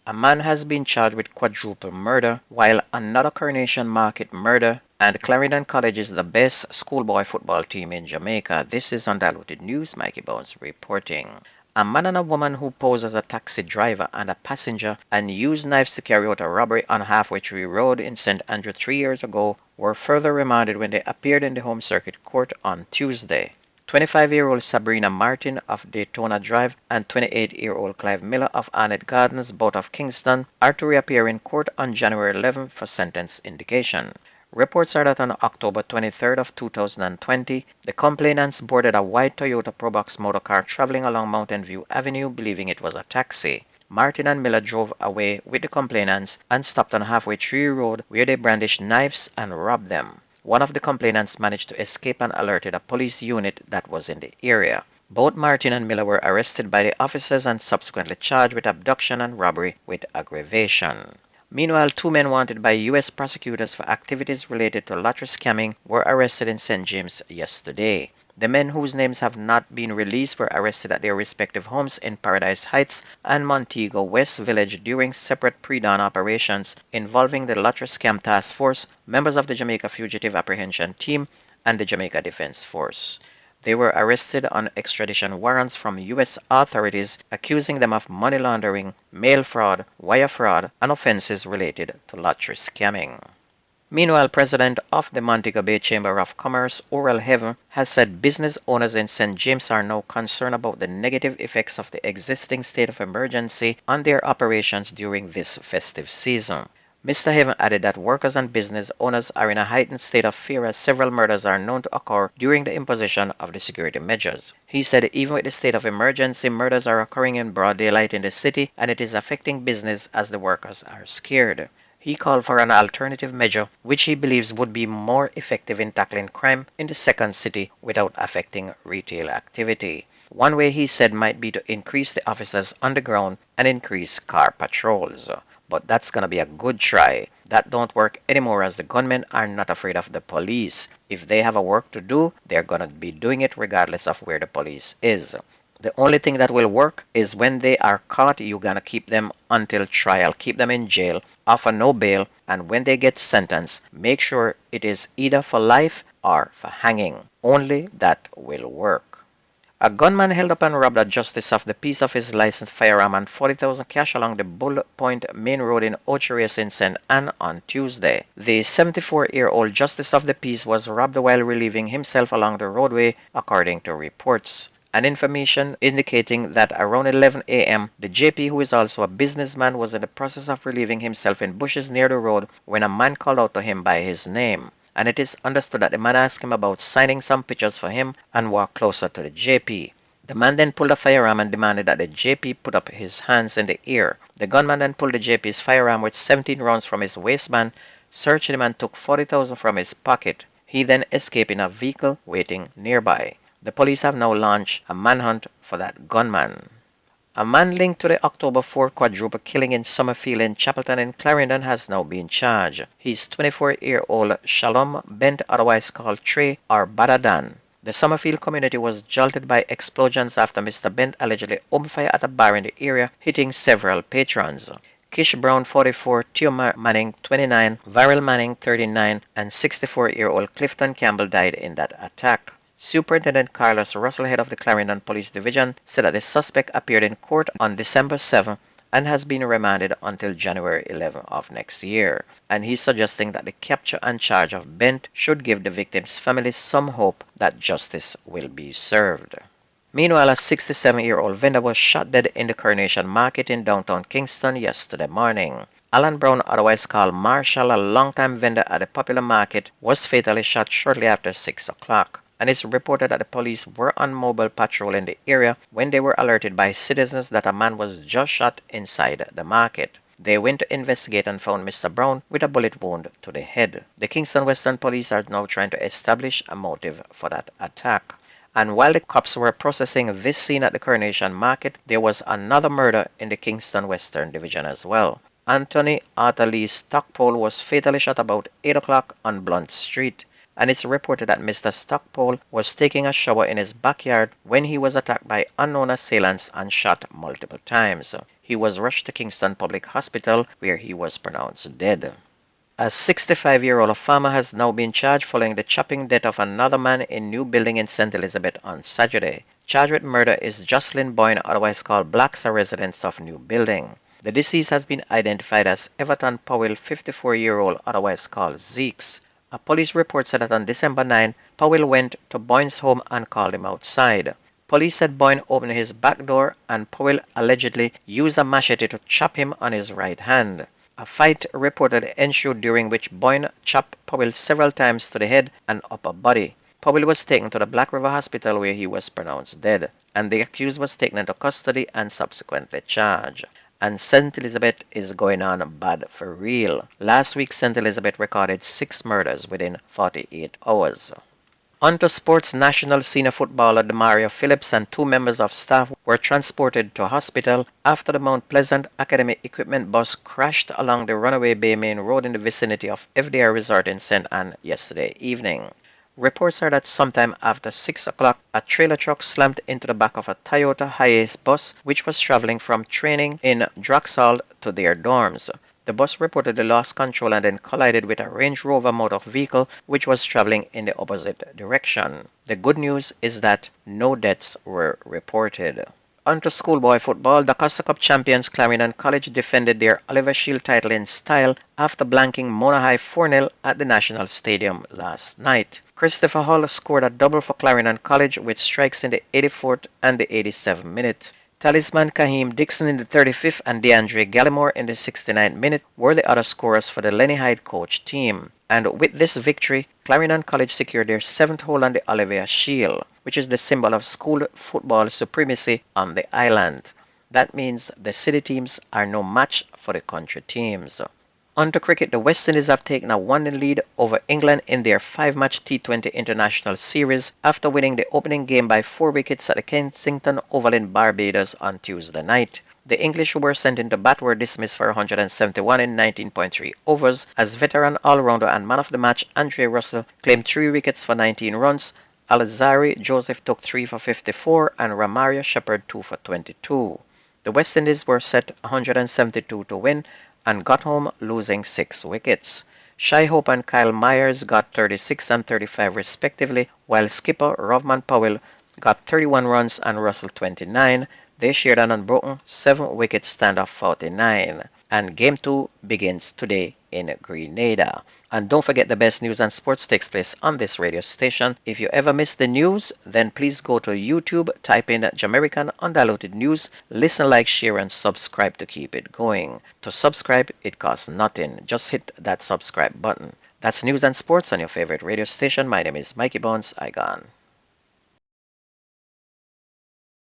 A man has been charged with quadruple murder, while another Coronation Market murder, and Clarendon College is the best schoolboy football team in Jamaica. This is Undiluted News. Mikey Bones reporting. A man and a woman who posed as a taxi driver and a passenger and used knives to carry out a robbery on Halfway Tree Road in St. Andrew 3 years ago were further remanded when they appeared in the Home Circuit Court on Tuesday. 25-year-old Sabrina Martin of Daytona Drive and 28-year-old Clive Miller of Arnett Gardens, both of Kingston, are to reappear in court on January 11 for sentence indication. Reports are that on October 23rd of 2020, the complainants boarded a white Toyota Probox motorcar traveling along Mountain View Avenue, believing it was a taxi. Martin and Miller drove away with the complainants and stopped on Halfway Tree Road, where they brandished knives and robbed them. One of the complainants managed to escape and alerted a police unit that was in the area. Both Martin and Miller were arrested by the officers and subsequently charged with abduction and robbery with aggravation. Meanwhile, 2 men wanted by U.S. prosecutors for activities related to lottery scamming were arrested in St. James yesterday. The men, whose names have not been released, were arrested at their respective homes in Paradise Heights and Montego West Village during separate pre-dawn operations involving the Lottery Scam Task Force, members of the Jamaica Fugitive Apprehension Team, and the Jamaica Defense Force. They were arrested on extradition warrants from U.S. authorities accusing them of money laundering, mail fraud, wire fraud, and offenses related to lottery scamming. Meanwhile, President of the Montego Bay Chamber of Commerce, Oral Heaven, has said business owners in St. James are now concerned about the negative effects of the existing state of emergency on their operations during this festive season. Mr. Heaven added that workers and business owners are in a heightened state of fear as several murders are known to occur during the imposition of the security measures. He said even with the state of emergency, murders are occurring in broad daylight in the city and it is affecting business as the workers are scared. He called for an alternative measure which he believes would be more effective in tackling crime in the second city without affecting retail activity. One way, he said, might be to increase the officers on the ground and increase car patrols. But that's going to be a good try. That don't work anymore as the gunmen are not afraid of the police. If they have a work to do, they're going to be doing it regardless of where the police is. The only thing that will work is when they are caught, you're going to keep them until trial. Keep them in jail, offer no bail, and when they get sentenced, make sure it is either for life or for hanging. Only that will work. A gunman held up and robbed a justice of the peace of his licensed firearm and 40,000 cash along the Bull Point Main Road in Ocherias in St. Anne on Tuesday. The 74-year-old justice of the peace was robbed while relieving himself along the roadway, according to reports. And information indicating that around 11 a.m., the JP, who is also a businessman, was in the process of relieving himself in bushes near the road when a man called out to him by his name. And it is understood that the man asked him about signing some pictures for him and walked closer to the JP. The man then pulled a firearm and demanded that the JP put up his hands in the air. The gunman then pulled the JP's firearm with 17 rounds from his waistband, searched him and took 40,000 from his pocket. He then escaped in a vehicle waiting nearby. The police have now launched a manhunt for that gunman. A man linked to the October 4 quadruple killing in Summerfield in Chapelton in Clarendon has now been charged. He's 24-year-old Shalom Bent, otherwise called Trey or Badadan. The Summerfield community was jolted by explosions after Mr. Bent allegedly opened fire at a bar in the area, hitting several patrons. Kish Brown, 44, Theo Manning, 29, Varel Manning, 39, and 64-year-old Clifton Campbell died in that attack. Superintendent Carlos Russell, head of the Clarendon Police Division, said that the suspect appeared in court on December 7 and has been remanded until January 11 of next year. And he's suggesting that the capture and charge of Bent should give the victim's family some hope that justice will be served. Meanwhile, a 67-year-old vendor was shot dead in the Coronation Market in downtown Kingston yesterday morning. Alan Brown, otherwise called Marshall, a longtime vendor at the popular market, was fatally shot shortly after 6 o'clock. And it's reported that the police were on mobile patrol in the area when they were alerted by citizens that a man was just shot inside the market. They went to investigate and found Mr. Brown with a bullet wound to the head. The Kingston Western Police are now trying to establish a motive for that attack. And while the cops were processing this scene at the Coronation Market, there was another murder in the Kingston Western Division as well. Anthony Arthur Lee Stockpole was fatally shot about 8 o'clock on Blunt Street. And it's reported that Mr. Stockpole was taking a shower in his backyard when he was attacked by unknown assailants and shot multiple times. He was rushed to Kingston Public Hospital where he was pronounced dead. A 65-year-old farmer has now been charged following the chopping death of another man in New Building in St. Elizabeth on Saturday. Charged with murder is Jocelyn Boyne, otherwise called Blacks, a resident of New Building. The deceased has been identified as Everton Powell, 54-year-old, otherwise called Zeeks. A police report said that on December 9, Powell went to Boyne's home and called him outside. Police said Boyne opened his back door and Powell allegedly used a machete to chop him on his right hand. A fight reportedly ensued during which Boyne chopped Powell several times to the head and upper body. Powell was taken to the Black River Hospital where he was pronounced dead, and the accused was taken into custody and subsequently charged. And St. Elizabeth is going on bad for real. Last week, St. Elizabeth recorded 6 murders within 48 hours. On to sports. National senior footballer Demario Phillips and 2 members of staff were transported to hospital after the Mount Pleasant Academy equipment bus crashed along the Runaway Bay Main Road in the vicinity of FDR Resort in St. Anne yesterday evening. Reports are that sometime after 6 o'clock, a trailer truck slammed into the back of a Toyota Hiace bus which was traveling from training in Droxall to their dorms. The bus reportedly lost control and then collided with a Range Rover motor vehicle which was traveling in the opposite direction. The good news is that no deaths were reported. On to schoolboy football. The Costa Cup champions Clarendon College defended their Oliver Shield title in style after blanking Mona High 4-0 at the National Stadium last night. Christopher Hall scored a double for Clarendon College with strikes in the 84th and the 87th minute. Talisman Kaheem Dixon in the 35th and DeAndre Gallimore in the 69th minute were the other scorers for the Lenny Hyde coach team. And with this victory, Clarendon College secured their 7th hole on the Oliver Shield, which is the symbol of school football supremacy on the island. That means the city teams are no match for the country teams. On to cricket, the West Indies have taken a 1-0 lead over England in their 5-match T20 International Series after winning the opening game by 4 wickets at the Kensington Oval in Barbados on Tuesday night. The English who were sent into bat were dismissed for 171 in 19.3 overs as veteran all-rounder and man of the match Andre Russell claimed 3 wickets for 19 runs. Alzari Joseph took 3 for 54 and Ramaria Shepherd 2 for 22. The West Indies were set 172 to win and got home losing 6 wickets. Shai Hope and Kyle Myers got 36 and 35 respectively, while skipper Rovman Powell got 31 runs and Russell 29. They shared an unbroken 7-wicket stand of 49. And Game 2 begins today in Grenada. And don't forget, the best news and sports takes place on this radio station. If you ever miss the news, then please go to YouTube, type in Jamaican Undiluted News, listen, like, share, and subscribe to keep it going. To subscribe, it costs nothing. Just hit that subscribe button. That's news and sports on your favorite radio station. My name is Mikey Bones. I gone.